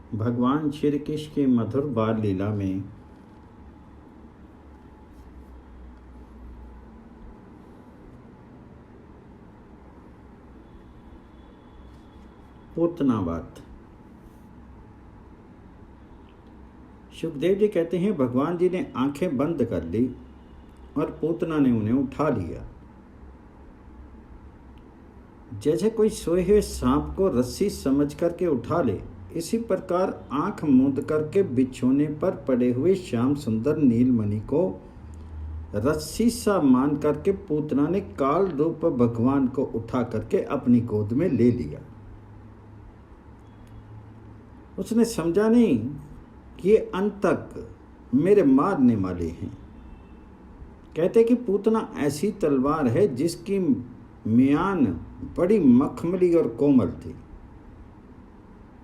भगवान श्री कृष्ण की मधुर बाल लीला में पूतनावत। सुखदेव जी कहते हैं, भगवान जी ने आंखें बंद कर ली और पूतना ने उन्हें उठा लिया। जैसे कोई सोए हुए सांप को रस्सी समझ करके उठा ले, इसी प्रकार आंख मूंद करके बिछोने पर पड़े हुए श्याम सुंदर नीलमणि को रस्सी सा मान करके पूतना ने काल रूप भगवान को उठा करके अपनी गोद में ले लिया। उसने समझा नहीं कि ये अंत तक मेरे मारने वाले हैं। कहते कि पूतना ऐसी तलवार है जिसकी म्यान बड़ी मखमली और कोमल थी।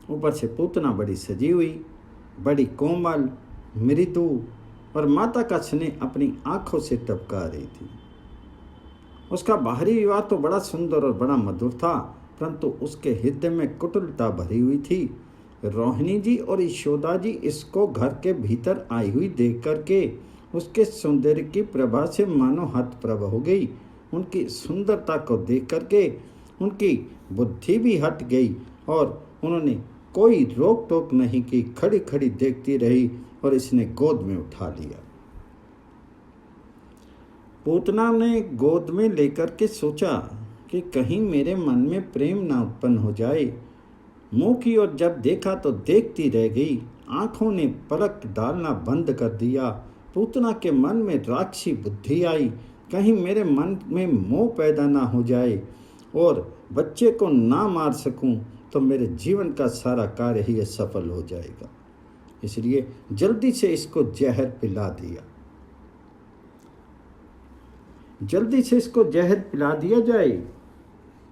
ऊपर से पूतना बड़ी सजी हुई, बड़ी कोमल, मृदु और माता का स्नेह अपनी आंखों से टपका रही थी। उसका बाहरी विवाह तो बड़ा सुंदर और बड़ा मधुर था, परंतु उसके हृदय में कुटिलता भरी हुई थी। रोहिणी जी और यशोदा जी इसको घर के भीतर आई हुई देख करके उसके सौंदर्य की प्रभा से मानो हतप्रभ हो गई। उनकी सुंदरता को देख करके उनकी बुद्धि भी हट गई और उन्होंने कोई रोक टोक नहीं की, खड़ी खड़ी देखती रही और इसने गोद में उठा लिया। पूतना ने गोद में लेकर के सोचा कि कहीं मेरे मन में प्रेम ना उत्पन्न हो जाए। मुंह की ओर जब देखा तो देखती रह गई, आंखों ने पलक डालना बंद कर दिया। पूतना के मन में राक्षसी बुद्धि आई, कहीं मेरे मन में मोह पैदा ना हो जाए और बच्चे को ना मार सकूं तो मेरे जीवन का सारा कार्य ही असफल हो जाएगा। इसलिए जल्दी से इसको जहर पिला दिया। जल्दी से इसको जहर पिला दिया जाए।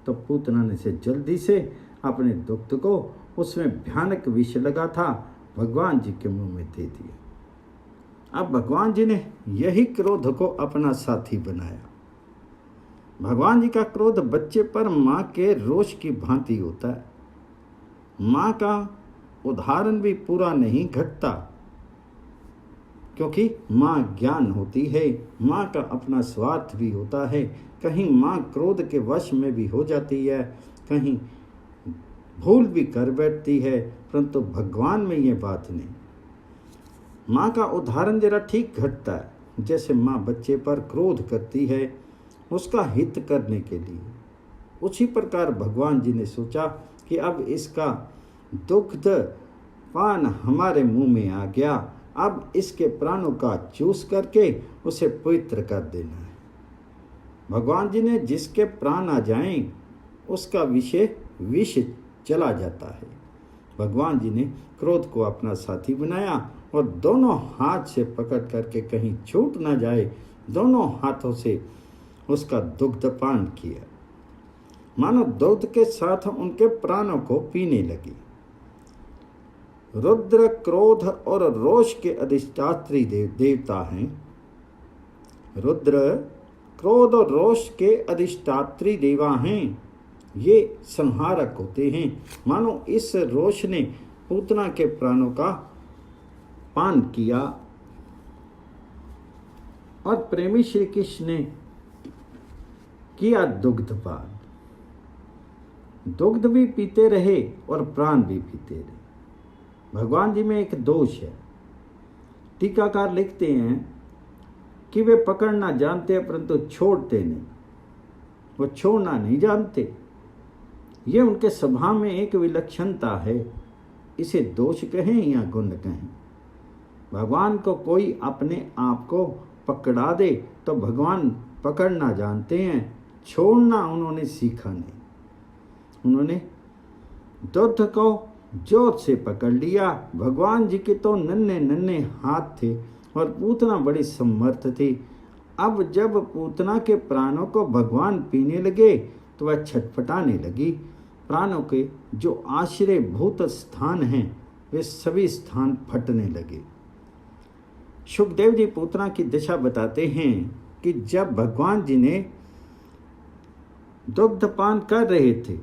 तो पूतना ने से जल्दी से अपने दुग्ध को, उसमें भयानक विष लगा था, भगवान जी के मुंह में दे दिया। अब भगवान जी ने यही क्रोध को अपना साथी बनाया। भगवान जी का क्रोध बच्चे पर माँ के रोष की भांति होता है। माँ का उदाहरण भी पूरा नहीं घटता, क्योंकि माँ ज्ञान होती है। माँ का अपना स्वार्थ भी होता है। कहीं माँ क्रोध के वश में भी हो जाती है, कहीं भूल भी कर बैठती है, परंतु भगवान में ये बात नहीं। माँ का उदाहरण जरा ठीक घटता है। जैसे माँ बच्चे पर क्रोध करती है उसका हित करने के लिए, उसी प्रकार भगवान जी ने सोचा कि अब इसका दुग्ध पान हमारे मुंह में आ गया, अब इसके प्राणों का चूस करके उसे पवित्र कर देना है। भगवान जी ने जिसके प्राण आ जाएं उसका विष चला जाता है। भगवान जी ने क्रोध को अपना साथी बनाया और दोनों हाथ से पकड़ करके कहीं छूट ना जाए, दोनों हाथों से उसका दुग्ध पान किया। मानो दुग्ध के साथ उनके प्राणों को पीने लगी। रुद्र क्रोध और रोष के अधिष्ठात्री देवता हैं। रुद्र क्रोध और रोष के अधिष्ठात्री देवा हैं। ये संहारक होते हैं। मानो इस रोष ने पूतना के प्राणों का पान किया और प्रेमी श्री कृष्ण ने किया दुग्धपान। दुग्ध भी पीते रहे और प्राण भी पीते रहे। भगवान जी में एक दोष है। टीकाकार लिखते हैं कि वे पकड़ना जानते हैं परंतु छोड़ते नहीं, वो छोड़ना नहीं जानते। ये उनके स्वभाव में एक विलक्षणता है। इसे दोष कहें या गुण कहें। भगवान को कोई अपने आप को पकड़ा दे तो भगवान पकड़ना जानते हैं, छोड़ना उन्होंने सीखा नहीं। उन्होंने दुग्ध को जोर से पकड़ लिया। भगवान जी के तो नन्हे नन्हे हाथ थे और पूतना बड़ी समर्थ थी। अब जब पूतना के प्राणों को भगवान पीने लगे तो वह छटपटाने लगी। प्राणों के जो आश्रय भूत स्थान हैं वे सभी स्थान फटने लगे। सुखदेव जी पूतना की दिशा बताते हैं कि जब भगवान जी ने दुग्धपान कर रहे थे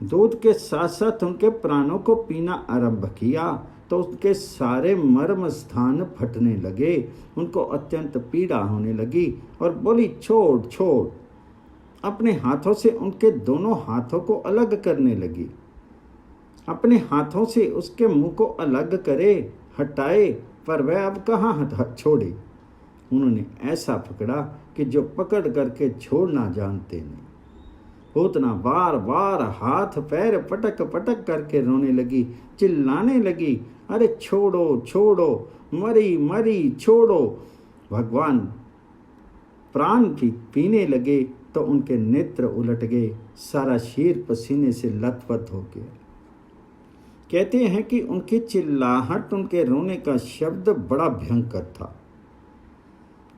दूध के साथ साथ उनके प्राणों को पीना आरंभ किया तो उनके सारे मर्म स्थान फटने लगे। उनको अत्यंत पीड़ा होने लगी और बोली, छोड़ छोड़। अपने हाथों से उनके दोनों हाथों को अलग करने लगी। अपने हाथों से उसके मुंह को अलग करे, हटाए, पर वह अब कहाँ हाथ छोड़े। उन्होंने ऐसा पकड़ा कि जो पकड़ करके छोड़ना जानते नहीं। पूतना बार बार हाथ पैर पटक पटक करके रोने लगी, चिल्लाने लगी, अरे छोड़ो छोड़ो, मरी मरी, छोड़ो। भगवान प्राण पीने लगे तो उनके नेत्र उलट गए, सारा शरीर पसीने से लथपथ हो गया। कहते हैं कि उनकी चिल्लाहट, उनके रोने का शब्द बड़ा भयंकर था।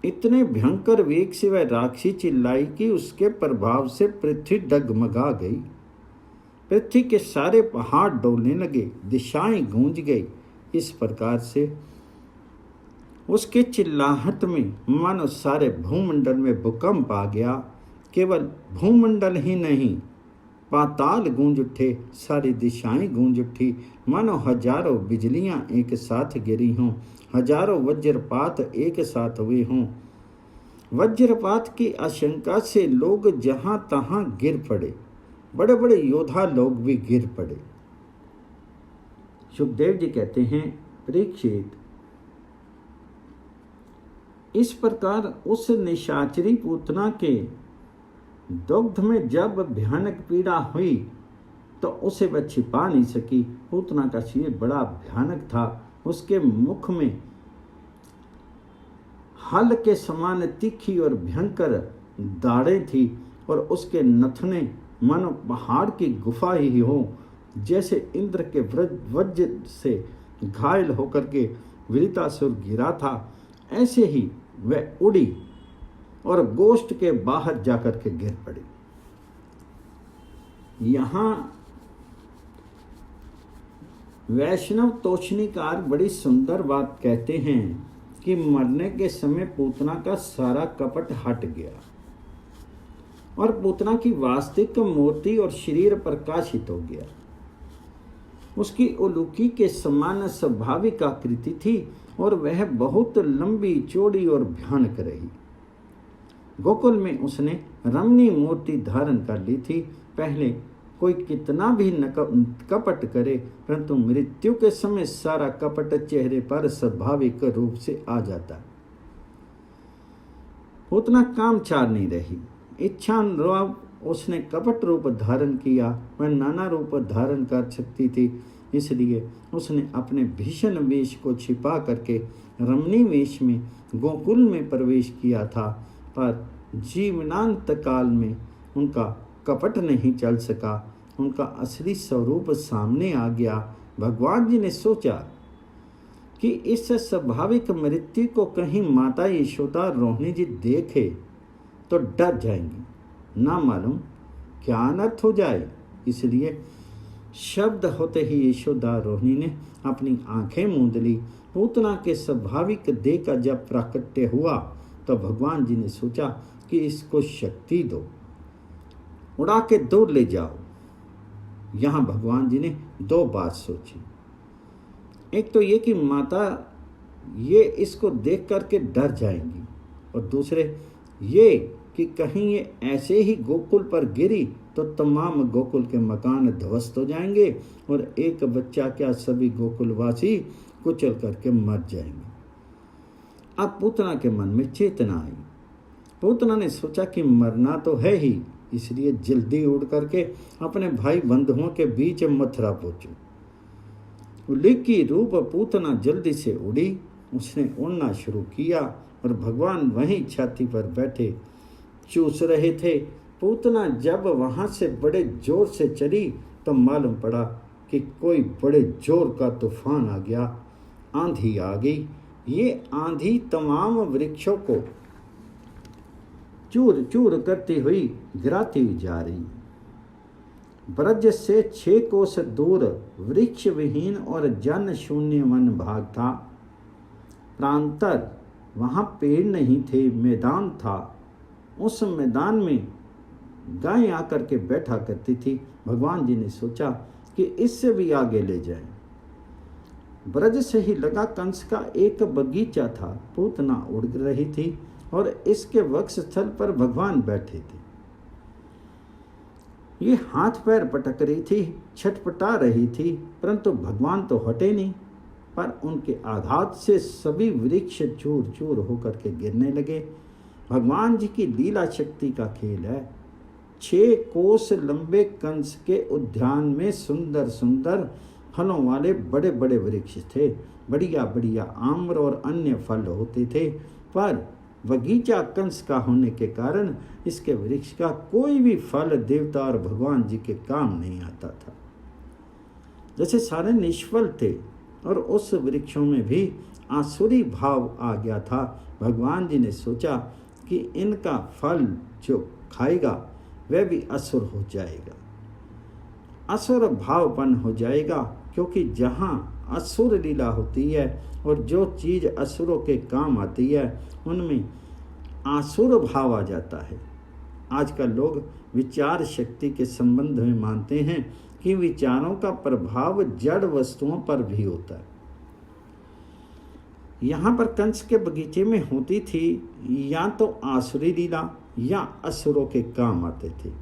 इतने भयंकर वेग से वह राक्षसी चिल्लाई कि उसके प्रभाव से पृथ्वी डगमगा गई। पृथ्वी के सारे पहाड़ डोलने लगे, दिशाएं गूंज गई। इस प्रकार से उसके चिल्लाहट में मानो सारे भूमंडल में भूकंप आ गया। केवल भूमंडल ही नहीं, पाताल गूंज उठे, सारी दिशाएं गूंज उठी, मानो हजारों बिजलियां एक साथ गिरी हों, हजारों वज्रपात एक साथ हुए हों। वज्रपात की आशंका से लोग जहां तहां गिर पड़े, बड़े बड़े योद्धा लोग भी गिर पड़े। सुखदेव जी कहते हैं, परीक्षित, इस प्रकार उस निशाचरी पूतना के दुग्ध में जब भयानक पीड़ा हुई तो उसे वह छिपा नहीं सकी। पूतना का शरीर बड़ा भयानक था। उसके मुख में हल के समान तीखी और भयंकर दाढ़ें थी और उसके नथने मानो पहाड़ की गुफा ही हो। जैसे इंद्र के वज्र से घायल होकर के वृतासुर गिरा था, ऐसे ही वह उड़ी और गोष्ठ के बाहर जाकर के गिर पड़ी। यहां वैष्णव तोषणीकार बड़ी सुंदर बात कहते हैं कि मरने के समय पूतना का सारा कपट हट गया और पूतना की वास्तविक मूर्ति और शरीर प्रकाशित हो गया। उसकी उलूकी के समान स्वाभाविक आकृति थी और वह बहुत लंबी चौड़ी और भयानक रही। गोकुल में उसने रमणीय मूर्ति धारण कर ली थी। पहले कोई कितना भी कपट करे, परंतु मृत्यु के समय सारा कपट चेहरे पर स्वाभाविक रूप से आ जाता। उतना कामचार नहीं रही। इच्छानुरूप उसने कपट रूप धारण किया। वह नाना रूप धारण कर सकती थी, इसलिए उसने अपने भीषण वेश को छिपा करके रमणीय वेश में गोकुल में प्रवेश किया था। पर जीवनांत काल में उनका कपट नहीं चल सका, उनका असली स्वरूप सामने आ गया। भगवान जी ने सोचा कि इस स्वाभाविक मृत्यु को कहीं माता यशोदा रोहिणी जी देखे तो डर जाएंगी, ना मालूम क्या अनर्थ हो जाए। इसलिए शब्द होते ही यशोदा रोहिणी ने अपनी आंखें मूंद ली। पूतना के स्वाभाविक देह का जब प्राकट्य हुआ तो भगवान जी ने सोचा कि इसको शक्ति दो, उड़ा के दूर ले जाओ। यहां भगवान जी ने दो बात सोची। एक तो ये कि माता ये इसको देख करके डर जाएंगी, और दूसरे ये कि कहीं ये ऐसे ही गोकुल पर गिरी तो तमाम गोकुल के मकान ध्वस्त हो जाएंगे और एक बच्चा क्या सभी गोकुलवासी कुचल करके मर जाएंगे। अब पूतना के मन में चेतना आई। पूतना ने सोचा कि मरना तो है ही, इसलिए जल्दी उड़ करके अपने भाई बंधुओं के बीच मथुरा पहुंचू। उल्लेखी रूप पूतना जल्दी से उड़ी। उसने उड़ना शुरू किया और भगवान वहीं छाती पर बैठे चूस रहे थे। पूतना जब वहां से बड़े जोर से चली तो मालूम पड़ा कि कोई बड़े जोर का तूफान आ गया, आंधी आ गई। ये आंधी तमाम वृक्षों को चूर चूर करती हुई गिराती हुई जा रही। ब्रज से 6 कोस दूर वृक्ष विहीन और जन शून्य वन भाग था। प्रांतर वहां पेड़ नहीं थे, मैदान था। उस मैदान में गाय आकर के बैठा करती थी। भगवान जी ने सोचा कि इससे भी आगे ले जाएं। ब्रज से ही लगा कंस का एक बगीचा था। पूतना उड़ रही थी और इसके वक्ष स्थल पर भगवान बैठे थे। ये हाथ पैर पटक रही थी, छटपटा रही थी, परंतु भगवान तो हटे नहीं। पर उनके आघात से सभी वृक्ष चूर चूर होकर के गिरने लगे। भगवान जी की लीला शक्ति का खेल है। 6 कोस लंबे कंस के उद्यान में सुंदर सुंदर फलों वाले बड़े बड़े वृक्ष थे। बढ़िया बढ़िया आम्र और अन्य फल होते थे, पर बगीचा कंस का होने के कारण इसके वृक्ष का कोई भी फल देवता और भगवान जी के काम नहीं आता था। जैसे सारे निष्फल थे और उस वृक्षों में भी आसुरी भाव आ गया था। भगवान जी ने सोचा कि इनका फल जो खाएगा वह भी असुर हो जाएगा, असुर भावपन हो जाएगा, क्योंकि जहाँ असुर लीला होती है और जो चीज़ असुरों के काम आती है उनमें आसुर भाव आ जाता है। आजकल लोग विचार शक्ति के संबंध में मानते हैं कि विचारों का प्रभाव जड़ वस्तुओं पर भी होता है। यहाँ पर कंस के बगीचे में होती थी या तो आसुरी लीला या असुरों के काम आते थे।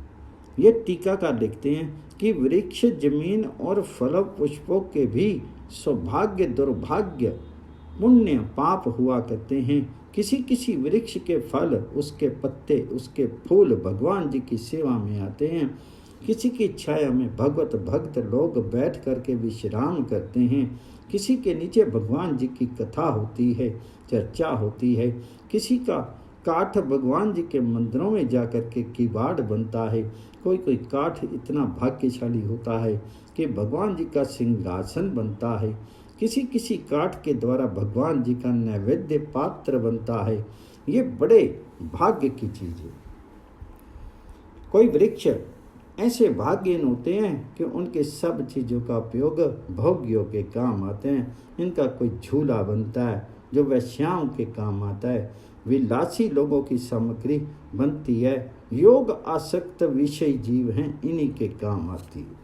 ये टीकाकार लिखते हैं कि वृक्ष, जमीन और फल पुष्पों के भी सौभाग्य, दुर्भाग्य, पुण्य, पाप हुआ करते हैं। किसी किसी वृक्ष के फल, उसके पत्ते, उसके फूल भगवान जी की सेवा में आते हैं। किसी की छाया में भगवत भक्त लोग बैठ करके विश्राम करते हैं। किसी के नीचे भगवान जी की कथा होती है, चर्चा होती है। किसी का काठ भगवान जी के मंदिरों में जाकर के किवाड़ बनता है। कोई कोई काठ इतना भाग्यशाली होता है कि भगवान जी का सिंहासन बनता है। किसी किसी काठ के द्वारा भगवान जी का नैवेद्य पात्र बनता है। ये बड़े भाग्य की चीज़ है। कोई वृक्ष ऐसे भाग्यहीन होते हैं कि उनके सब चीज़ों का उपयोग भोगियों के काम आते हैं। इनका कोई झूला बनता है जो वैश्याओं के काम आता है। विलासी लोगों की सामग्री बनती है। योग आसक्त विषय जीव हैं, इन्हीं के काम आती है।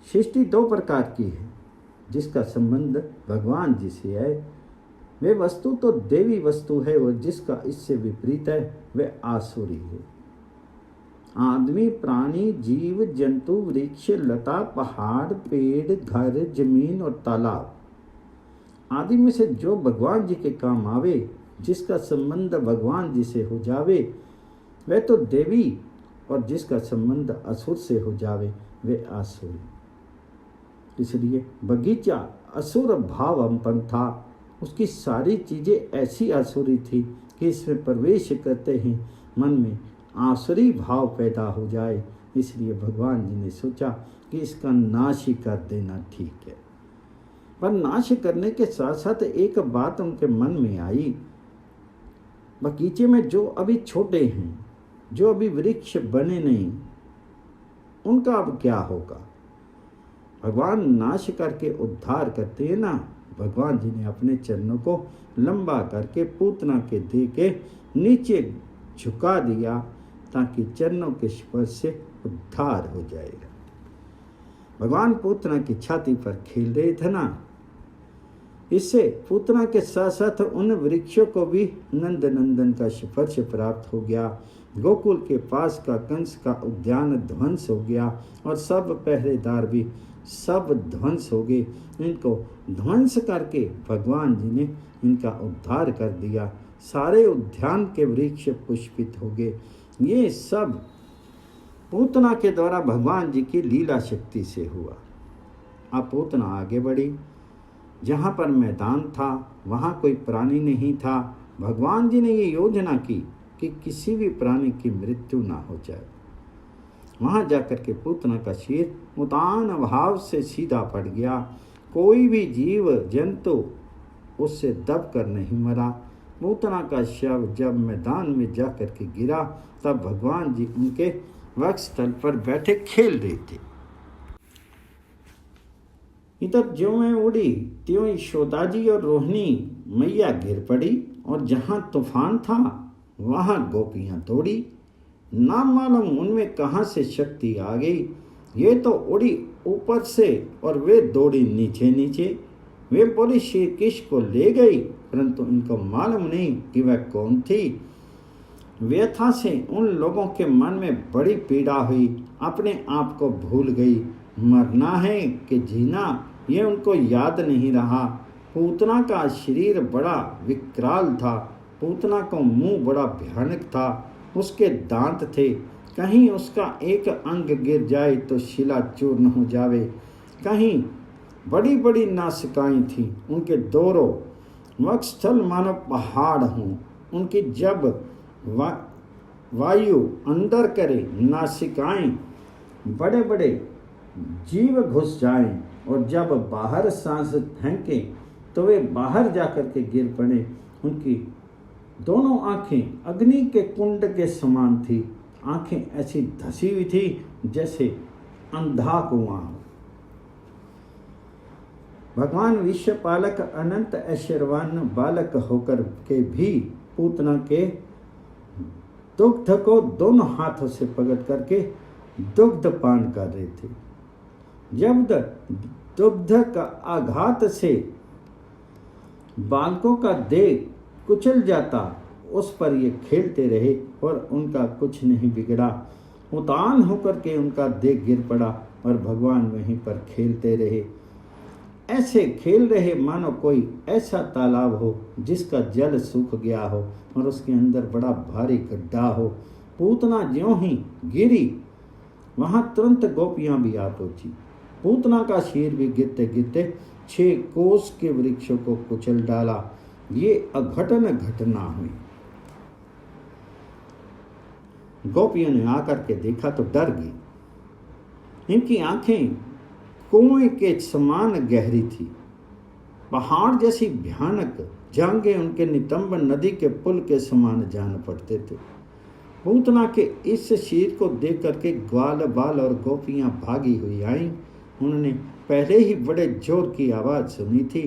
सृष्टि 2 प्रकार की है। जिसका संबंध भगवान जी से है वे वस्तु तो देवी वस्तु है, और जिसका इससे विपरीत है वह आसुरी है। आदमी, प्राणी, जीव, जंतु, वृक्ष, लता, पहाड़, पेड़, घर, जमीन और तालाब आदि में से जो भगवान जी के काम आवे, जिसका संबंध भगवान जी से हो जावे वह तो देवी, और जिसका संबंध असुर से हो जावे वे आसुरी। इसलिए बगीचा असुर भावंपन था। उसकी सारी चीज़ें ऐसी आसुरी थी कि इसमें प्रवेश करते ही मन में आसुरी भाव पैदा हो जाए। इसलिए भगवान जी ने सोचा कि इसका नाश ही कर देना ठीक है। पर नाश करने के साथ साथ एक बात उनके मन में आई, बगीचे में जो अभी छोटे हैं, जो अभी वृक्ष बने नहीं, उनका अब क्या होगा। भगवान नाश करके उद्धार करते हैं ना। भगवान जी ने अपने चरणों को लंबा करके पूतना के दे के नीचे झुका दिया, ताकि चरणों के स्पर्श से उद्धार हो जाएगा। भगवान पूतना की छाती पर खेल रहे थे ना, इससे पूतना के साथ साथ उन वृक्षों को भी नंद नंदन का स्पर्श प्राप्त हो गया। गोकुल के पास का कंस का उद्यान ध्वंस हो गया और सब पहरेदार भी सब ध्वंस हो गए। इनको ध्वंस करके भगवान जी ने इनका उद्धार कर दिया। सारे उद्यान के वृक्ष पुष्पित हो गए। ये सब पूतना के द्वारा भगवान जी की लीला शक्ति से हुआ। अब पूतना आगे बढ़ी। जहाँ पर मैदान था वहाँ कोई प्राणी नहीं था। भगवान जी ने ये योजना की कि किसी भी प्राणी की मृत्यु ना हो जाए। वहाँ जाकर के पूतना का सिर उतान भाव से सीधा पड़ गया। कोई भी जीव जंतु उससे दब कर नहीं मरा। पूतना का शव जब मैदान में जाकर के गिरा, तब भगवान जी उनके वक्षस्थल पर बैठे खेल रहे थे। इधर ज्यों मैं उड़ी त्यों यशोदा जी और रोहिणी मैया गिर पड़ी, और जहाँ तूफान था वहाँ गोपियाँ दौड़ी। ना मालूम उनमें कहाँ से शक्ति आ गई। ये तो उड़ी ऊपर से और वे दौड़ी नीचे नीचे। वे बोली श्री कृष्ण को ले गई, परंतु इनको मालूम नहीं कि वह कौन थी। व्यथा से उन लोगों के मन में बड़ी पीड़ा हुई, अपने आप को भूल गई। मरना है कि जीना ये उनको याद नहीं रहा। पूतना का शरीर बड़ा विकराल था। पूतना का मुंह बड़ा भयानक था। उसके दांत थे, कहीं उसका एक अंग गिर जाए तो शिला चूर्ण हो जावे। कहीं बड़ी बड़ी नासिकाएं थीं, उनके दोनों वक्षस्थल मानो पहाड़ हों। उनकी जब वायु अंदर करे, नासिकाएं बड़े बड़े जीव घुस जाएं, और जब बाहर सांस फेंके तो वे बाहर जाकर के गिर पड़े। उनकी दोनों आंखें अग्नि के कुंड के समान थी। आंखें ऐसी धसी हुई थी जैसे अंधा कुआं हो। भगवान विश्वपालक अनंत ऐश्वर्यवान बालक होकर के भी पूतना के दुग्ध को दोनों हाथों से पकड़ करके दुग्ध पान कर रहे थे। जब दुग्ध का आघात से बालकों का देह कुचल जाता, उस पर ये खेलते रहे और उनका कुछ नहीं बिगड़ा। उतान होकर के उनका देह गिर पड़ा और भगवान वहीं पर खेलते रहे। ऐसे खेल रहे मानो कोई ऐसा तालाब हो जिसका जल सूख गया हो और उसके अंदर बड़ा भारी गड्ढा हो। पूतना ज्यों ही गिरी, वहां तुरंत गोपियां भी आ पहुंची। पूतना का शीर भी गिरते गिरते 6 कोस के वृक्षों को कुचल डाला। ये अघटन घटना हुई। गोपियों ने आकर के देखा तो डर गई। इनकी आंखें कुएं के समान गहरी थी, पहाड़ जैसी भयानक। जांघें उनके नितंब नदी के पुल के समान जान पड़ते थे। पूतना के इस शीर को देख करके ग्वाल बाल और गोपियां भागी हुई आईं। उन्होंने पहले ही बड़े जोर की आवाज सुनी थी।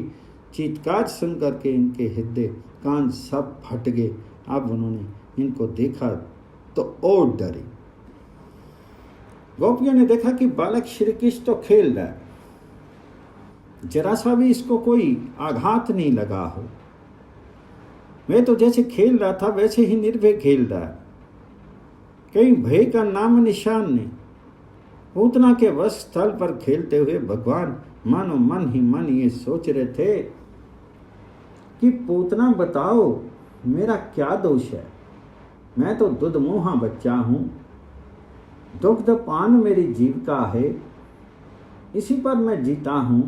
चीत्कार सुन करके इनके हृदय कान सब फट गए। अब उन्होंने इनको देखा तो और डरे। गोपियों ने देखा कि बालक श्री कृष्ण तो खेल रहा है, जरा सा भी इसको कोई आघात नहीं लगा हो। मैं तो जैसे खेल रहा था वैसे ही निर्भय खेल रहा है, कहीं भय का नाम निशान नहीं। पूतना के वश स्थल पर खेलते हुए भगवान मानो मन ही मन ये सोच रहे थे कि पूतना बताओ मेरा क्या दोष है। मैं तो दुधमुहा बच्चा हूं, दुग्ध पान मेरी जीविका है, इसी पर मैं जीता हूं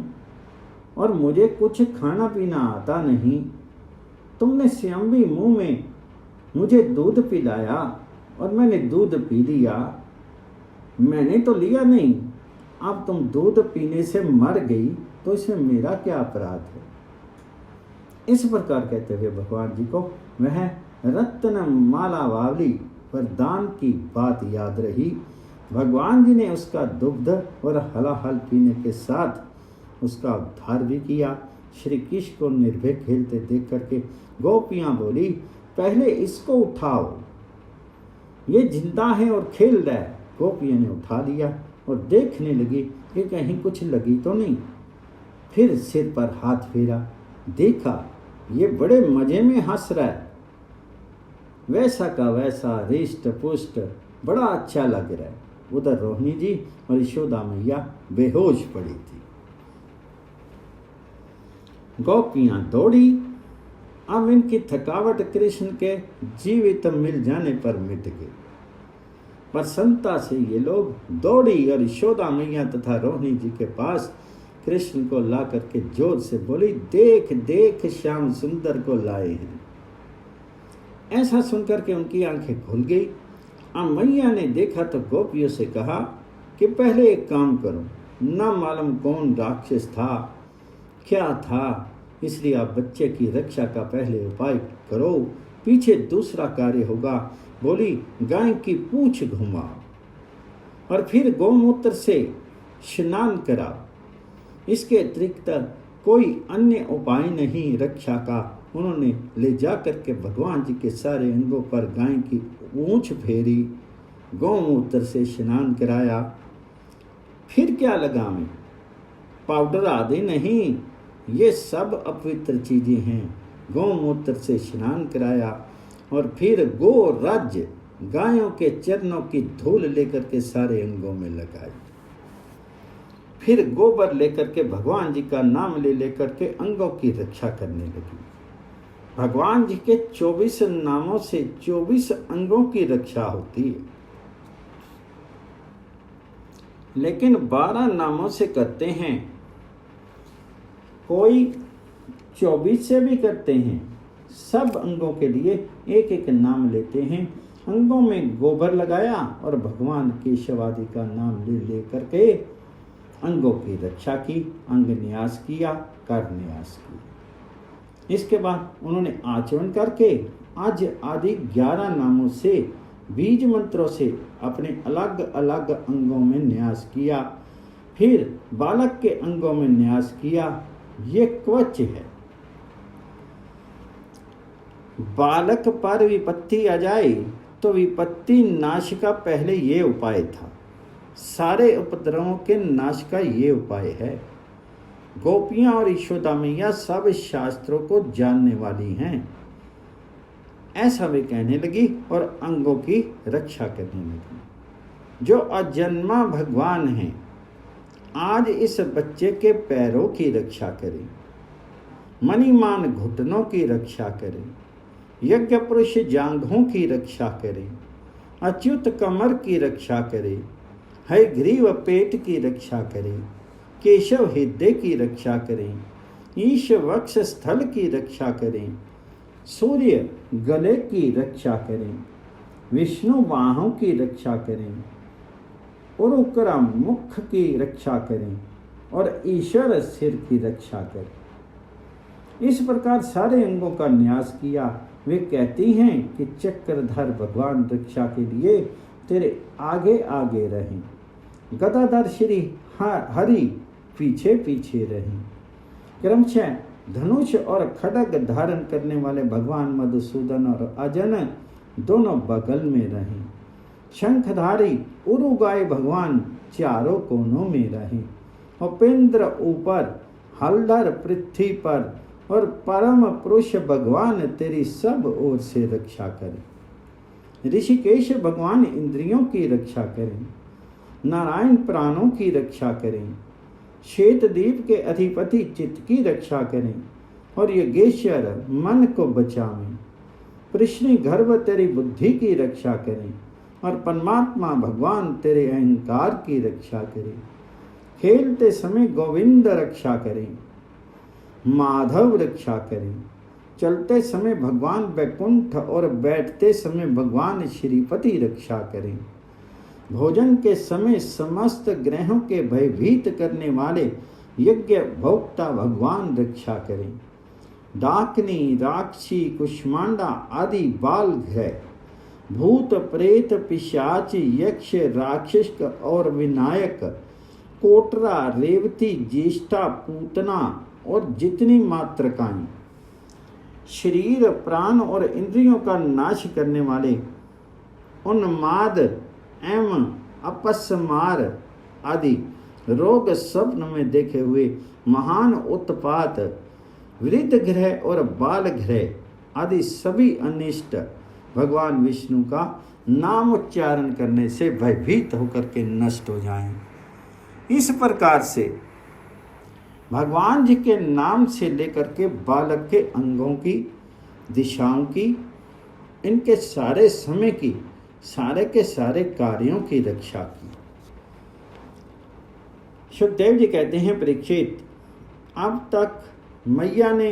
और मुझे कुछ खाना पीना आता नहीं। तुमने स्वयं भी मुंह में मुझे दूध पिलाया और मैंने दूध पी लिया। मैंने तो लिया नहीं, अब तुम दूध पीने से मर गई तो इसमें मेरा क्या अपराध है। इस प्रकार कहते हुए भगवान जी को वह रत्न माला वाली वरदान की बात याद रही। भगवान जी ने उसका दुग्ध और हलाहल पीने के साथ उसका उद्धार भी किया। श्री कृष्ण को निर्भय खेलते देख करके गोपियां बोली, पहले इसको उठाओ, ये जिंदा है और खेल रहा है। गोपियों ने उठा लिया और देखने लगी कि कहीं कुछ लगी तो नहीं। फिर सिर पर हाथ फेरा, देखा ये बड़े मजे में हंस रहा है, वैसा का वैसा रिष्ट पुष्ट, बड़ा अच्छा लग रहा है। उधर रोहिणी जी और यशोदा मैया बेहोश पड़ी थी। गोपियां दौड़ी। अब इनकी थकावट कृष्ण के जीवित मिल जाने पर मिट गई। प्रसन्नता से ये लोग दौड़ी और यशोदा मैया तथा रोहिणी जी के पास कृष्ण को ला करके जोर से बोली, देख देख श्याम सुंदर को लाए हैं। ऐसा सुनकर के उनकी आंखें खुल गई। अब मैया ने देखा तो गोपियों से कहा कि पहले एक काम करो, न मालूम कौन राक्षस था क्या था, इसलिए आप बच्चे की रक्षा का पहले उपाय करो, पीछे दूसरा कार्य होगा। बोली, गाय की पूंछ घुमाओ और फिर गौमूत्र से स्नान कराओ। इसके अतिरिक्त कोई अन्य उपाय नहीं रक्षा का। उन्होंने ले जा करके भगवान जी के सारे अंगों पर गाय की पूंछ फेरी गौमूत्र से स्नान कराया। फिर क्या लगावें? पाउडर आदि नहीं, ये सब अपवित्र चीज़ें हैं। गौमूत्र से स्नान कराया और फिर गो राज्य गायों के चरणों की धूल लेकर के सारे अंगों में लगाई। फिर गोबर लेकर के भगवान जी का नाम ले लेकर के अंगों की रक्षा करने लगी। भगवान जी के 24 नामों से 24 अंगों की रक्षा होती है, लेकिन 12 नामों से करते हैं। कोई 24 से भी करते हैं। सब अंगों के लिए एक एक नाम लेते हैं। अंगों में गोबर लगाया और भगवान केशव आदि का नाम ले ले करके अंगों की रक्षा की, अंग न्यास किया, कर न्यास किया। इसके बाद उन्होंने आचमन करके आज आदि 11 नामों से बीज मंत्रों से अपने अलग अलग अंगों में न्यास किया। फिर बालक के अंगों में न्यास किया। ये क्वच है। बालक पर विपत्ति आ जाए तो विपत्ति नाश का पहले ये उपाय था। सारे उपद्रवों के नाश का ये उपाय है। गोपियां और यशोदा मैया सब शास्त्रों को जानने वाली हैं, ऐसा वे कहने लगी और अंगों की रक्षा करने लगी। जो अजन्मा भगवान हैं, आज इस बच्चे के पैरों की रक्षा करें, मणिमान घुटनों की रक्षा करें, यज्ञ पुरुष जांघों की रक्षा करें, अच्युत कमर की रक्षा करें, हयग्रीव पेट की रक्षा करें, केशव हृदय की रक्षा करें, ईश वक्ष स्थल की रक्षा करें, सूर्य गले की रक्षा करें, विष्णु बाहों की रक्षा करें, उरुकरा मुख की रक्षा करें और ईश्वर सिर की रक्षा करें। इस प्रकार सारे अंगों का न्यास किया। वे कहती हैं कि चक्रधर भगवान रक्षा के लिए तेरे आगे आगे रहें, गदाधर श्री हरि पीछे पीछे रहें। क्रमशः धनुष और खड्ग धारण करने वाले भगवान मधुसूदन और अजन दोनों बगल में रहें। शंखधारी उरुगाय भगवान चारों कोनों में रहें। उपेंद्र ऊपर, हलधर पृथ्वी पर और परम पुरुष भगवान तेरी सब ओर से रक्षा करें। ऋषिकेश भगवान इंद्रियों की रक्षा करें, नारायण प्राणों की रक्षा करें, श्वेतद्वीप के अधिपति चित्त की रक्षा करें और योगेश्वर मन को बचावें। कृष्ण गर्भ तेरी बुद्धि की रक्षा करें और परमात्मा भगवान तेरे अहंकार की रक्षा करें। खेलते समय गोविंद रक्षा करें, माधव रक्षा करें। चलते समय भगवान वैकुंठ और बैठते समय भगवान श्रीपति रक्षा करें। भोजन के समय समस्त ग्रहों के भयभीत करने वाले यज्ञ भोक्ता भगवान रक्षा करें। डाकनी, राक्षी, कुष्मांडा आदि बाल ग्रह, भूत प्रेत, पिशाच, यक्ष, राक्षस और विनायक, कोटरा, रेवती, ज्येष्ठा, पूतना और जितनी मात्रकाएं शरीर, प्राण और इंद्रियों का नाश करने वाले उन्माद एवं अपस्मार आदि रोग स्वप्न में देखे हुए महान उत्पात, वृद्ध ग्रह और बाल ग्रह आदि सभी अनिष्ट भगवान विष्णु का नाम उच्चारण करने से भयभीत होकर के नष्ट हो जाएं। इस प्रकार से भगवान जी के नाम से लेकर के बालक के अंगों की, दिशाओं की, इनके सारे समय की, सारे के सारे कार्यों की रक्षा की। सुखदेव जी कहते हैं, परीक्षित, अब तक मैया ने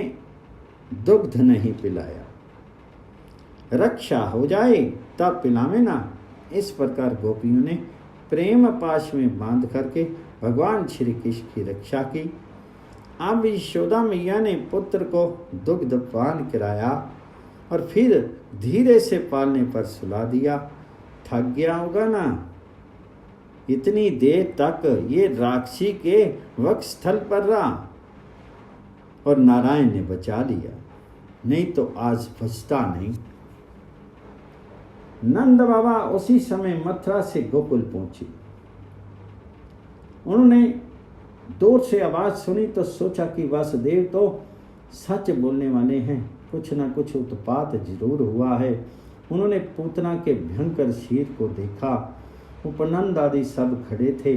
दुग्ध नहीं पिलाया, रक्षा हो जाए तब पिलावे ना। इस प्रकार गोपियों ने प्रेम पाश में बांध करके भगवान श्री कृष्ण की रक्षा की। अब यशोदा मैया ने पुत्र को दुग्ध पान कराया और फिर धीरे से पालने पर सुला दिया। थक गया होगा ना, इतनी देर तक ये राक्षसी के वक्षस्थल पर रहा और नारायण ने बचा लिया, नहीं तो आज बचता नहीं। नंद बाबा उसी समय मथुरा से गोकुल पहुंचे। उन्होंने दूर से आवाज सुनी तो सोचा कि वासुदेव तो सच बोलने वाले हैं, कुछ न कुछ उत्पात जरूर हुआ है। उन्होंने पूतना के भयंकर शीर को देखा। उपनंद आदि सब खड़े थे।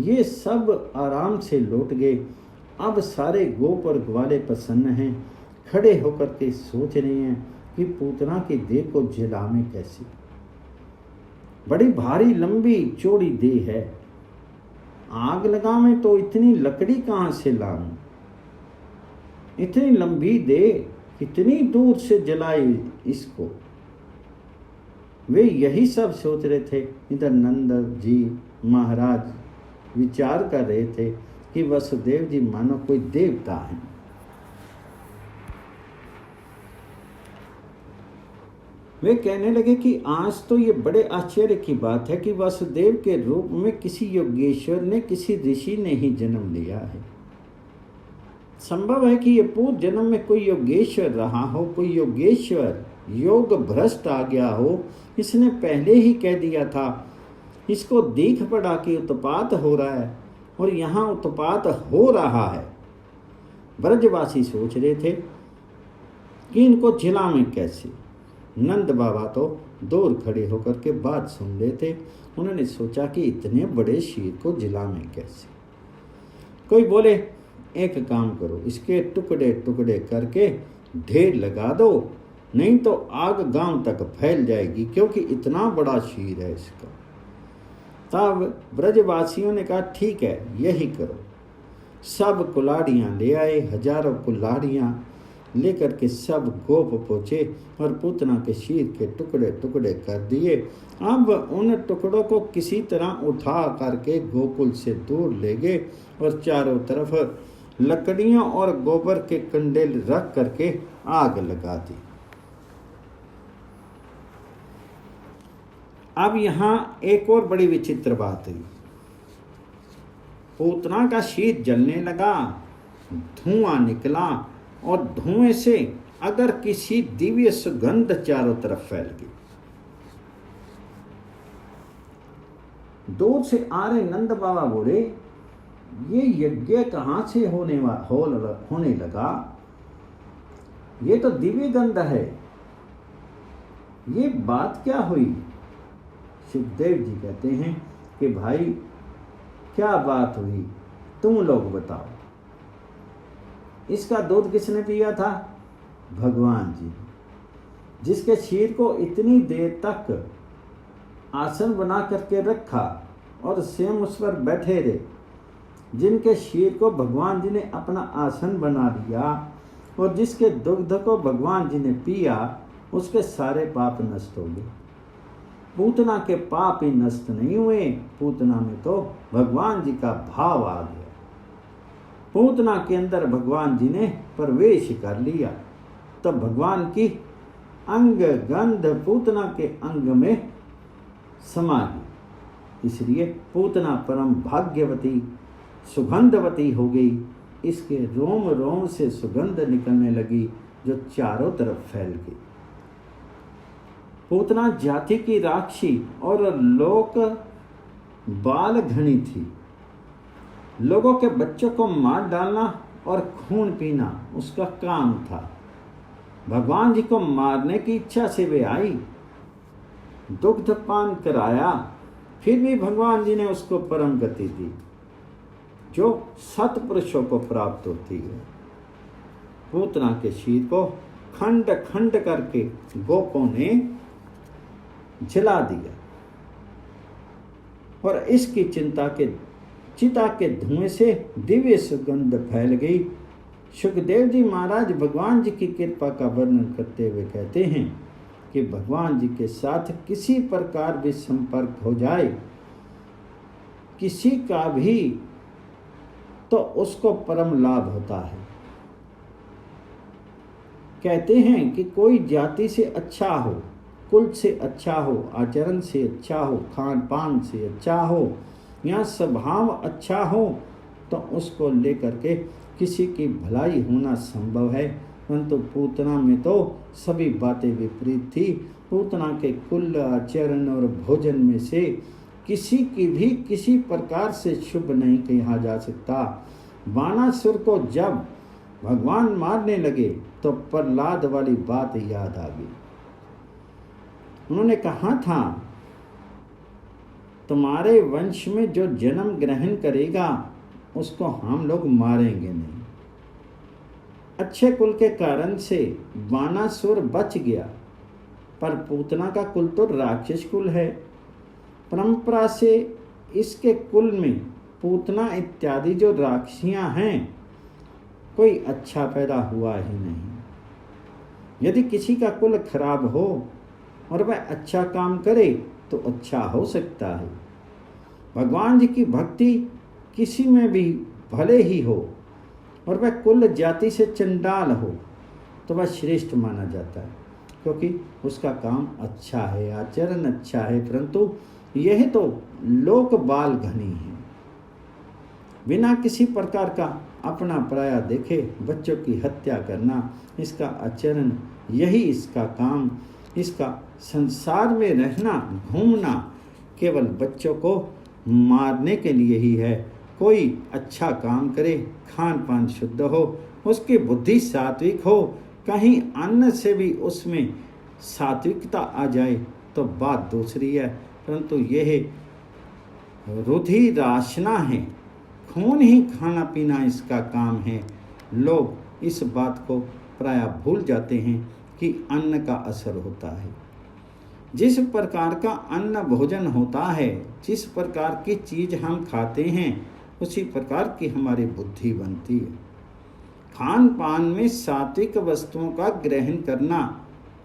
ये सब आराम से लौट गए। अब सारे गोप और ग्वाले प्रसन्न हैं। खड़े होकर के सोच रहे हैं कि पूतना की देह को जलावें कैसे। बड़ी भारी लंबी चौड़ी देह है, आग लगावें तो इतनी लकड़ी कहाँ से लाऊं? इतनी लंबी देह कितनी दूर से जलाए इसको? वे यही सब सोच रहे थे। इधर नंद जी महाराज विचार कर रहे थे कि वसुदेव जी मानो कोई देवता है। वे कहने लगे कि आज तो ये बड़े आश्चर्य की बात है कि वासुदेव के रूप में किसी योगेश्वर ने, किसी ऋषि ने ही जन्म लिया है। संभव है कि ये पूर्व जन्म में कोई योगेश्वर रहा हो, कोई योगेश्वर योग भ्रष्ट आ गया हो। इसने पहले ही कह दिया था। इसको देख पड़ा कि उत्पात हो रहा है और यहाँ उत्पात हो रहा है। ब्रजवासी सोच रहे थे कि इनको जिलावें कैसे। नंद बाबा तो दूर खड़े होकर के बात सुन रहे थे। उन्होंने सोचा कि इतने बड़े शीर को जिलावें कैसे। कोई बोले एक काम करो, इसके टुकड़े टुकड़े करके ढेर लगा दो, नहीं तो आग गांव तक फैल जाएगी, क्योंकि इतना बड़ा शीर है इसका। तब ब्रजवासियों ने कहा ठीक है, यही करो। सब कुल्हाड़ियाँ ले आए, हजारों कुल्हाड़ियाँ लेकर के सब गोप पहुँचे और पूतना के शीर के टुकड़े टुकड़े कर दिए। अब उन टुकड़ों को किसी तरह उठा करके गोकुल से दूर ले गए और चारों तरफ लकड़ियों और गोबर के कंडेल रख करके आग लगा दी। अब यहाँ एक और बड़ी विचित्र बात हुई। पूतना का शीर जलने लगा, धुआं निकला और धुएं से अगर किसी दिव्य सुगंध चारों तरफ फैल गई। दूर से आ रहे नंद बाबा बोले ये यज्ञ कहाँ से होने लगा? ये तो दिव्य गंध है, ये बात क्या हुई? सुखदेव जी कहते हैं कि भाई क्या बात हुई, तुम लोग बताओ। इसका दूध किसने पिया था? भगवान जी, जिसके शीर को इतनी देर तक आसन बना करके रखा और स्वयं उस पर बैठे रहे, जिनके शीर को भगवान जी ने अपना आसन बना लिया और जिसके दुग्ध को भगवान जी ने पिया, उसके सारे पाप नष्ट हो गए। पूतना के पाप ही नष्ट नहीं हुए, पूतना में तो भगवान जी का भाव आ गया। पूतना के अंदर भगवान जी ने प्रवेश कर लिया, तब भगवान की अंग गंध पूतना के अंग में समा गई। इसलिए पूतना परम भाग्यवती सुगंधवती हो गई। इसके रोम रोम से सुगंध निकलने लगी जो चारों तरफ फैल गई। पूतना जाति की राक्षी और लोक बाल घनी थी। लोगों के बच्चों को मार डालना और खून पीना उसका काम था। भगवान जी को मारने की इच्छा से वे आई, दुग्ध पान कराया, फिर भी भगवान जी ने उसको परम गति दी जो सत्पुरुषों को प्राप्त होती है। पूतना के शीर को खंड खंड करके गोपों ने जला दिया और इसकी चिता के धुएं से दिव्य सुगंध फैल गई। सुखदेव जी महाराज भगवान जी की कृपा का वर्णन करते हुए कहते हैं कि भगवान जी के साथ किसी प्रकार भी संपर्क हो जाए किसी का भी, तो उसको परम लाभ होता है। कहते हैं कि कोई जाति से अच्छा हो, कुल से अच्छा हो, आचरण से अच्छा हो, खान पान से अच्छा हो या स्वभाव अच्छा हो, तो उसको लेकर के किसी की भलाई होना संभव है। परंतु पूतना में तो सभी बातें विपरीत थी। पूतना के कुल, आचरण और भोजन में से किसी की भी किसी प्रकार से शुभ नहीं कहा जा सकता। बाणासुर को जब भगवान मारने लगे तो प्रहलाद वाली बात याद आ गई। उन्होंने कहा था, तुम्हारे वंश में जो जन्म ग्रहण करेगा उसको हम लोग मारेंगे नहीं। अच्छे कुल के कारण से बाणासुर बच गया, पर पूतना का कुल तो राक्षस कुल है। परंपरा से इसके कुल में पूतना इत्यादि जो राक्षसियां हैं, कोई अच्छा पैदा हुआ ही नहीं। यदि किसी का कुल खराब हो और वह अच्छा काम करे तो अच्छा हो सकता है। भगवान जी की भक्ति किसी में भी भले ही हो और वह कुल जाति से चंडाल हो तो वह श्रेष्ठ माना जाता है, क्योंकि उसका काम अच्छा है, आचरण अच्छा है। परंतु यह तो लोक बाल घनी है, बिना किसी प्रकार का अपना पराया देखे बच्चों की हत्या करना, इसका आचरण, यही इसका काम, इसका संसार में रहना, घूमना केवल बच्चों को मारने के लिए ही है। कोई अच्छा काम करे, खान पान शुद्ध हो, उसकी बुद्धि सात्विक हो, कहीं अन्न से भी उसमें सात्विकता आ जाए तो बात दूसरी है। परंतु यह रुधिराशना है, खून ही खाना पीना इसका काम है। लोग इस बात को प्रायः भूल जाते हैं कि अन्न का असर होता है। जिस प्रकार का अन्न भोजन होता है, जिस प्रकार की चीज हम खाते हैं, उसी प्रकार की हमारी बुद्धि बनती है। खान पान में सात्विक वस्तुओं का ग्रहण करना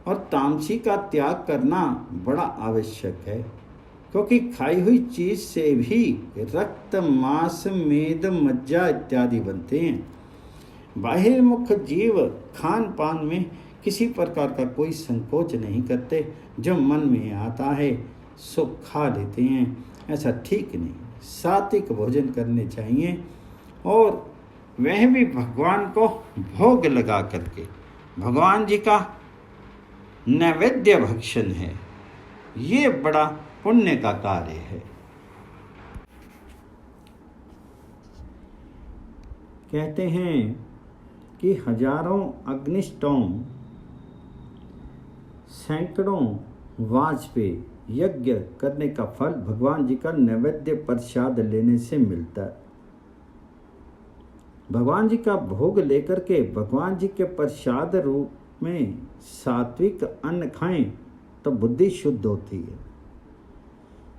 और तामसी का त्याग करना बड़ा आवश्यक है, क्योंकि खाई हुई चीज से भी रक्त, मांस, मेद, मज्जा इत्यादि बनते हैं। बाहिर्मुख जीव खान पान में किसी प्रकार का कोई संकोच नहीं करते, जो मन में आता है सो खा लेते हैं। ऐसा ठीक नहीं, सात्विक भोजन करने चाहिए, और वह भी भगवान को भोग लगा करके। भगवान जी का नैवेद्य भक्षण है, ये बड़ा पुण्य का कार्य है। कहते हैं कि हजारों अग्निष्टोम, सैकड़ों वाजपेय यज्ञ करने का फल भगवान जी का नैवेद्य प्रसाद लेने से मिलता है। भगवान जी का भोग लेकर के भगवान जी के प्रसाद रूप में सात्विक अन्न खाएं तो बुद्धि शुद्ध होती है।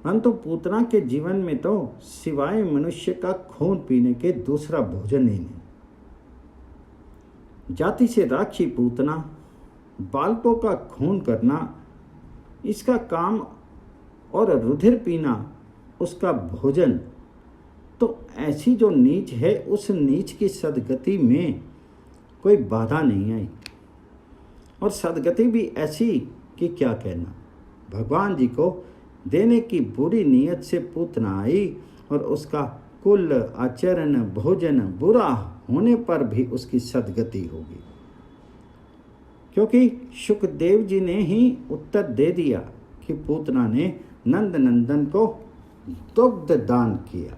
परंतु पूतना के जीवन में तो सिवाय मनुष्य का खून पीने के दूसरा भोजन ही नहीं। जाति से राक्षी पूतना, बालकों का खून करना इसका काम, और रुधिर पीना उसका भोजन। तो ऐसी जो नीच है, उस नीच की सदगति में कोई बाधा नहीं आई, और सदगति भी ऐसी कि क्या कहना। भगवान जी को देने की बुरी नीयत से पूतना आई, और उसका कुल, आचरण, भोजन बुरा होने पर भी उसकी सदगति होगी, क्योंकि शुकदेव जी ने ही उत्तर दे दिया कि पूतना ने नंद नंदन को दुग्ध दान किया।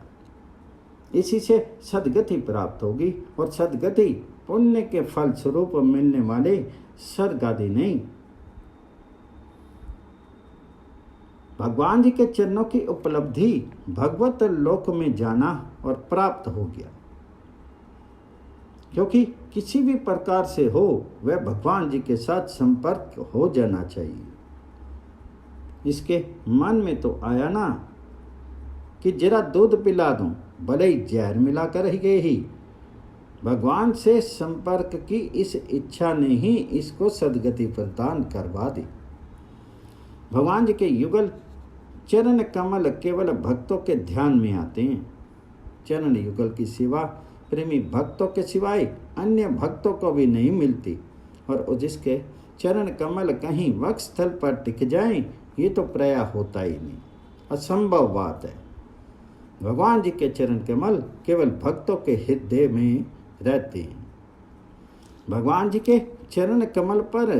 इसी से सदगति प्राप्त होगी, और सदगति पुण्य के फल स्वरूप मिलने वाले स्वर्ग आदि नहीं, भगवान जी के चरणों की उपलब्धि, भगवत लोक में जाना और प्राप्त हो गया। क्योंकि किसी भी प्रकार से हो, वह भगवान जी के साथ संपर्क हो जाना चाहिए। इसके मन में तो आया ना कि जरा दूध पिला दूं, भले ही जहर मिलाकर ही गए ही। भगवान से संपर्क की इस इच्छा ने ही इसको सदगति प्रदान करवा दी। भगवान जी के युगल चरण कमल केवल भक्तों के ध्यान में आते हैं। चरण युगल की सेवा प्रेमी भक्तों के सिवाय अन्य भक्तों को भी नहीं मिलती, और जिसके चरण कमल कहीं वक्षस्थल पर टिक जाएं, ये तो प्रायः होता ही नहीं, असंभव बात है। भगवान जी के चरण कमल केवल भक्तों के हृदय में रहते हैं। भगवान जी के चरण कमल पर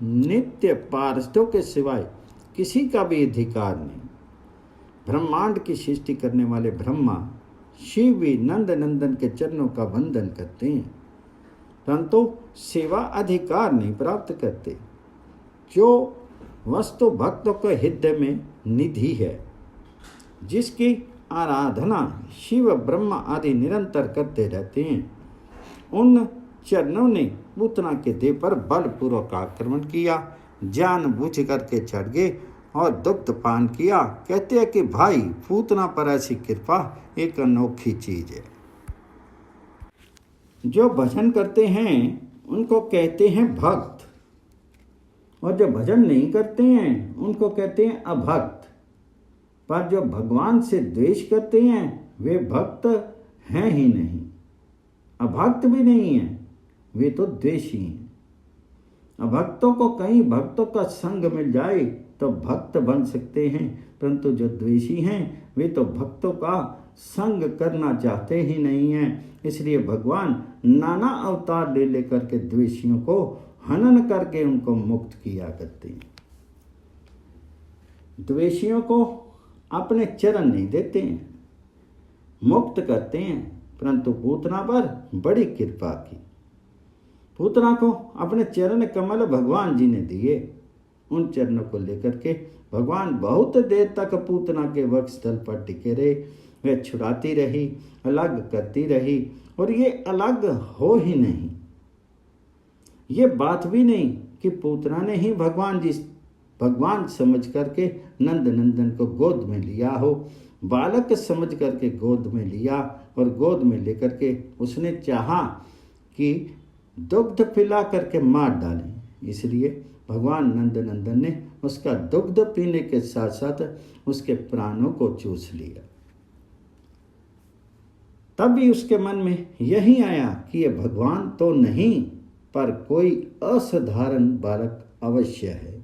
नित्य पार्षदों के सिवाय किसी का भी अधिकार नहीं। ब्रह्मांड की सृष्टि करने वाले ब्रह्मा शिव भी नंद नंदन के चरणों का वंदन करते हैं, परंतु सेवा अधिकार नहीं प्राप्त करते। जो वस्तु भक्तों के हृदय में निधि है, जिसकी आराधना शिव ब्रह्मा आदि निरंतर करते रहते हैं, उन चरणों ने पूतना के देह पर बलपूर्वक आक्रमण किया, जानबूझ करके चढ़ गए और दुग्ध पान किया। कहते हैं कि भाई पूतना पर ऐसी कृपा एक अनोखी चीज है। जो भजन करते हैं उनको कहते हैं भक्त, और जो भजन नहीं करते हैं उनको कहते हैं अभक्त। पर जो भगवान से द्वेष करते हैं वे भक्त हैं ही नहीं, अभक्त भी नहीं है, वे तो द्वेषी हैं। अभक्तों को कई भक्तों का संग मिल जाए तो भक्त बन सकते हैं, परंतु जो द्वेषी हैं वे तो भक्तों का संग करना चाहते ही नहीं हैं। इसलिए भगवान नाना अवतार ले लेकर के द्वेषियों को हनन करके उनको मुक्त किया करते हैं। द्वेषियों को अपने चरण नहीं देते हैं, मुक्त करते हैं, परंतु पूतना पर बड़ी कृपा की। पूतना को अपने चरण कमल भगवान जी ने दिए। उन चरणों को लेकर के भगवान बहुत देर तक पूतना के वक्षस्थल पर टिके रहे। वे छुड़ाती रही, अलग करती रही, और ये अलग हो ही नहीं। ये बात भी नहीं कि पूतना ने ही भगवान समझ करके नंद नंदन को गोद में लिया हो। बालक समझ करके गोद में लिया, और गोद में लेकर के उसने चाहा कि दुग्ध पिला करके मार डालें। इसलिए भगवान नंद नंदन ने उसका दुग्ध पीने के साथ साथ उसके प्राणों को चूस लिया। तब भी उसके मन में यही आया कि यह भगवान तो नहीं, पर कोई असाधारण बालक अवश्य है।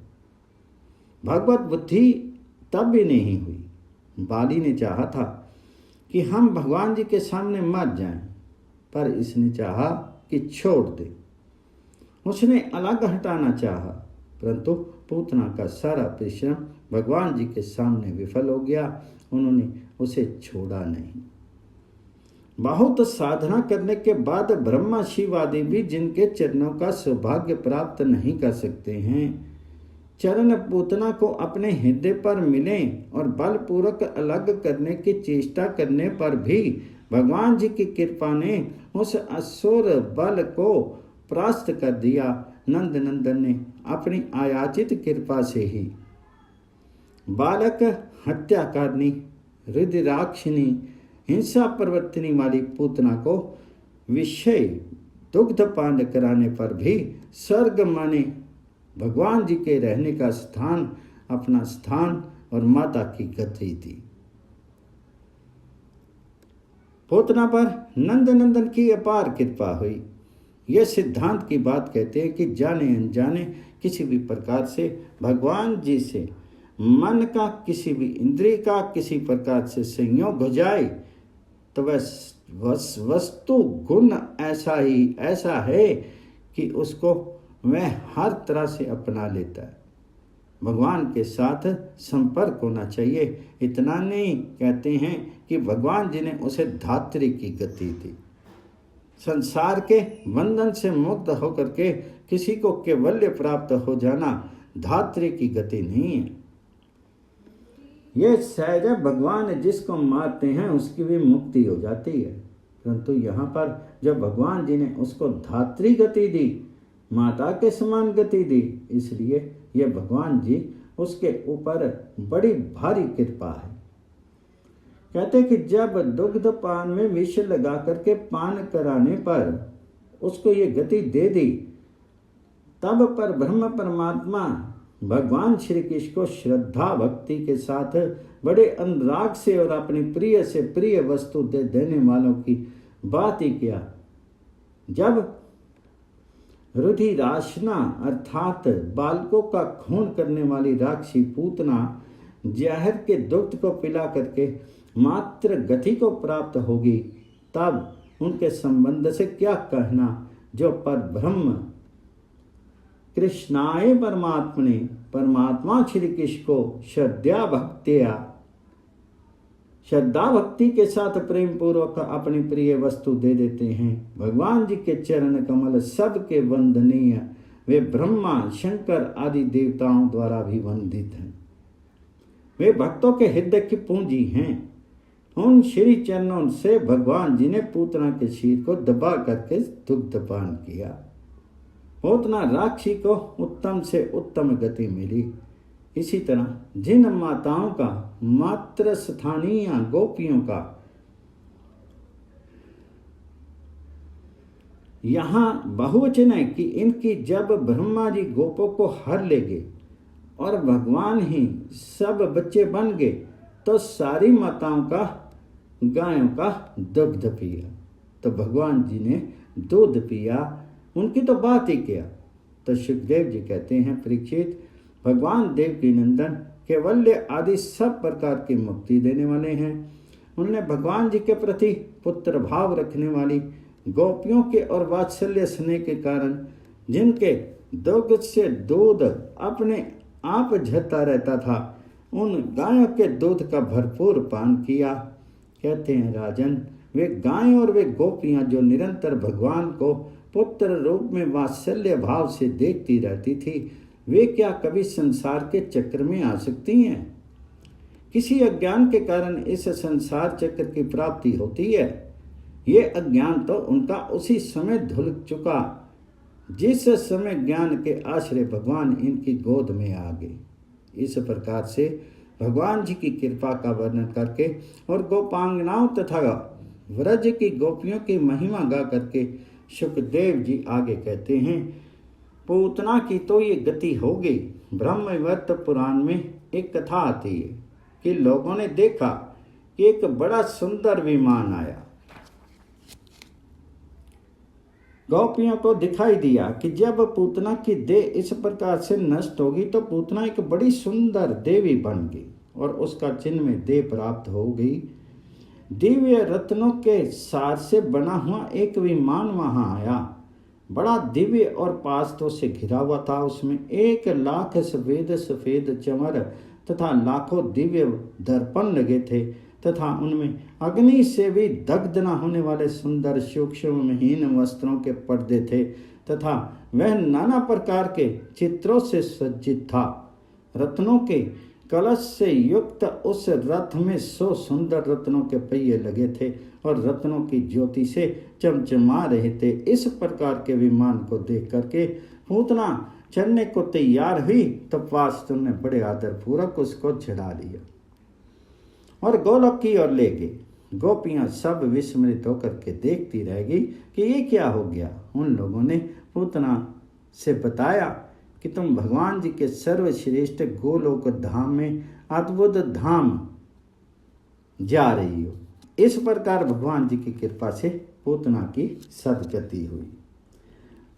भगवत बुद्धि तब भी नहीं हुई। बाली ने चाहा था कि हम भगवान जी के सामने मर जाएं, पर इसने चाहा कि छोड़ दे। उसने अलग हटाना चाहा, परंतु पूतना का सारा परिश्रम भगवान जी के सामने विफल हो गया। उन्होंने उसे छोड़ा नहीं। बहुत साधना करने के बाद ब्रह्मा शिव आदि भी जिनके चरणों का सौभाग्य प्राप्त नहीं कर सकते हैं, चरण पूतना को अपने हृदय पर मिले और बलपूर्वक अलग करने की चेष्टा करने पर भी भगवान जी की कृपा ने उस असुर बल को परास्त कर दिया। नंद नंदन ने अपनी आयाचित कृपा से ही बालक हत्याकारिणी, रुद्राक्षिणी, हिंसा प्रवर्तनी वाली पूतना को विषय दुग्ध पान कराने पर भी स्वर्ग माने भगवान जी के रहने का स्थान, अपना स्थान और माता की गति दी। पूतना पर नंद नंदन की अपार कृपा हुई। यह सिद्धांत की बात कहते हैं कि जाने अनजाने किसी भी प्रकार से भगवान जी से मन का, किसी भी इंद्रिय का किसी प्रकार से संयोग हो जाए तो वह वस्तु गुण ऐसा है कि उसको वह हर तरह से अपना लेता है। भगवान के साथ संपर्क होना चाहिए। इतना नहीं, कहते हैं कि भगवान जी ने उसे धात्री की गति दी। संसार के बंधन से मुक्त होकर के किसी को कैवल्य प्राप्त हो जाना धात्री की गति नहीं है। यह सहज भगवान जिसको मारते हैं उसकी भी मुक्ति हो जाती है, परंतु यहाँ पर जब भगवान जी ने उसको धात्री गति दी, माता के समान गति दी, इसलिए यह भगवान जी उसके ऊपर बड़ी भारी कृपा है। कहते कि जब दुग्ध पान में विष लगा करके पान कराने पर उसको ये गति दे दी, तब पर ब्रह्म परमात्मा भगवान श्री कृष्ण को श्रद्धा भक्ति के साथ बड़े अनुराग से और अपनी प्रिय से प्रिय वस्तु दे देने वालों की बात ही क्या। जब रुधिराशना अर्थात बालकों का खून करने वाली राक्षसी पूतना जहर के दुग्ध को पिला करके मात्र गति को प्राप्त होगी, तब उनके संबंध से क्या कहना। जो पर ब्रह्म कृष्णाय परमात्मने, परमात्मा श्री कृष्ण को श्रद्धा भक्ति के साथ प्रेम पूर्वक अपनी प्रिय वस्तु दे देते हैं। भगवान जी के चरण कमल सबके वंदनीय, वे ब्रह्मा शंकर आदि देवताओं द्वारा भी वंदित हैं। वे भक्तों के हृदय की पूंजी हैं। उन श्री चरणों से भगवान जी ने पूतना के शीर को दबा करके दुग्धपान किया। पूतना राक्षी को उत्तम से उत्तम गति मिली। इसी तरह जिन माताओं का मात्र स्थानीय गोपियों का यहाँ बहुवचन है कि इनकी जब ब्रह्मा जी गोपों को हर ले गए और भगवान ही सब बच्चे बन गए, तो सारी माताओं का गायों का दुग्ध पिया। तो भगवान जी ने दूध पिया, उनकी तो बात ही क्या। तो सुखदेव जी कहते हैं, परीक्षित, भगवान देव की नंदन कैवल्य आदि सब प्रकार की मुक्ति देने वाले हैं। उन्होंने भगवान जी के प्रति पुत्र भाव रखने वाली गोपियों के और वात्सल्य स्नेह के कारण जिनके दुग्ध से दूध अपने आप झरता रहता था, उन गायों के दूध का भरपूर पान किया। कहते हैं राजन, वे गायें और वे गोपियां जो निरंतर भगवान को पुत्र रूप में वात्सल्य भाव से देखती रहती थी, वे क्या कभी संसार के चक्र में आ सकती हैं? किसी अज्ञान के कारण इस संसार चक्र की प्राप्ति होती है। ये अज्ञान तो उनका उसी समय धुल चुका जिस समय ज्ञान के आश्रय भगवान इनकी गोद में आ गए। इस प्रकार से भगवान जी की कृपा का वर्णन करके और गोपांगनाओं तथा व्रज की गोपियों की महिमा गा करके सुखदेव जी आगे कहते हैं, पूतना की तो ये गति हो गई। ब्रह्मवैवर्त पुराण में एक कथा आती है कि लोगों ने देखा कि एक बड़ा सुंदर विमान आया। गोपियों को दिखाई दिया कि जब पूतना की देह इस प्रकार से नष्ट होगी तो पूतना एक बड़ी सुंदर देवी बन गई और उसका चिन्ह में देह प्राप्त हो गई। दिव्य रत्नों के सार से बना हुआ एक विमान वहां आया, बड़ा दिव्य और पास्तों से घिरा हुआ था। उसमें 1,00,000 सफेद सफेद चमर तथा लाखों दिव्य दर्पण लगे थे तथा उनमें अग्नि से भी दग्ध न होने वाले सुंदर सूक्ष्महीन वस्त्रों के पर्दे थे तथा वह नाना प्रकार के चित्रों से सज्जित था। रत्नों के कलश से युक्त उस रथ में 100 सुंदर रत्नों के पहिए लगे थे और रत्नों की ज्योति से चमचमा रहे थे। इस प्रकार के विमान को देख करके पूतना चलने को तैयार हुई तो पास्तु ने बड़े आदर पूर्वक उसको चढ़ा लिया और गोलोक की ओर ले गई। गोपियां सब विस्मृत होकर के देखती रह गई कि ये क्या हो गया। उन लोगों ने पूतना से बताया कि तुम भगवान जी के सर्वश्रेष्ठ गोलोक धाम में अद्भुत धाम जा रही हो। इस प्रकार भगवान जी की कृपा से पूतना की सदगति हुई।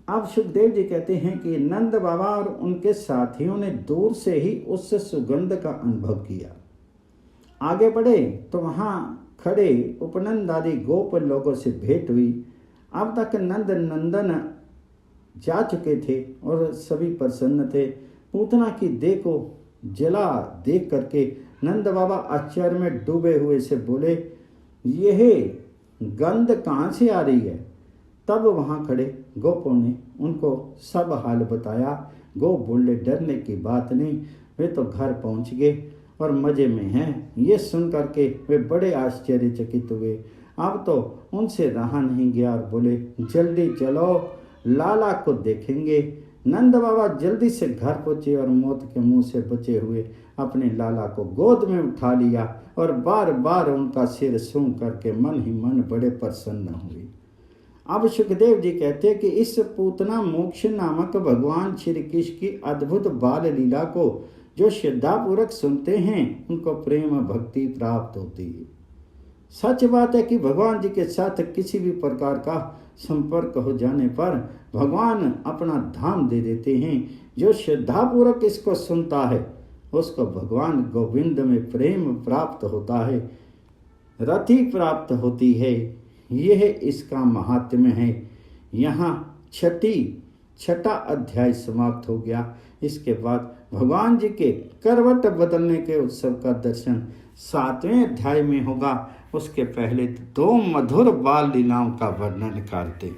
अब सुखदेव जी कहते हैं कि नंद बाबा और उनके साथियों ने दूर से ही उस सुगंध का अनुभव किया। आगे बढ़े तो वहां खड़े उपनंद आदि गोप लोगों से भेंट हुई। अब तक नंद नंदन जा चुके थे और सभी प्रसन्न थे। पूतना की देह को जला देख करके नंद बाबा आश्चर्य में डूबे हुए से बोले, यह गंध कहाँ से आ रही है? तब वहां खड़े गोपों ने उनको सब हाल बताया। गो बोले, डरने की बात नहीं, वे तो घर पहुंच गए और मजे में हैं। ये सुन करके वे बड़े आश्चर्यचकित हुए। अब तो उनसे रहा नहीं गया और बोले, जल्दी चलो, लाला को देखेंगे। नंद बाबा जल्दी से घर पहुंचे और मौत के मुंह से बचे हुए अपने लाला को गोद में उठा लिया और बार बार उनका सिर सूंघ करके मन ही मन बड़े प्रसन्न हुए। अब सुखदेव जी कहते हैं कि इस पूतना मोक्ष नामक भगवान श्री कृष्ण की अद्भुत बाल लीला को जो श्रद्धापूर्वक सुनते हैं उनको प्रेम भक्ति प्राप्त होती है। सच बात है कि भगवान जी के साथ किसी भी प्रकार का संपर्क हो जाने पर भगवान अपना धाम दे देते हैं। जो श्रद्धापूर्वक इसको सुनता है उसको भगवान गोविंद में प्रेम प्राप्त होता है, रति प्राप्त होती है। यह इसका महात्म्य है। यहाँ छठी छठा अध्याय समाप्त हो गया। इसके बाद भगवान जी के करवट बदलने के उत्सव का दर्शन 7वें अध्याय में होगा। उसके पहले 2 मधुर बाल लीलाओं का वर्णन करते।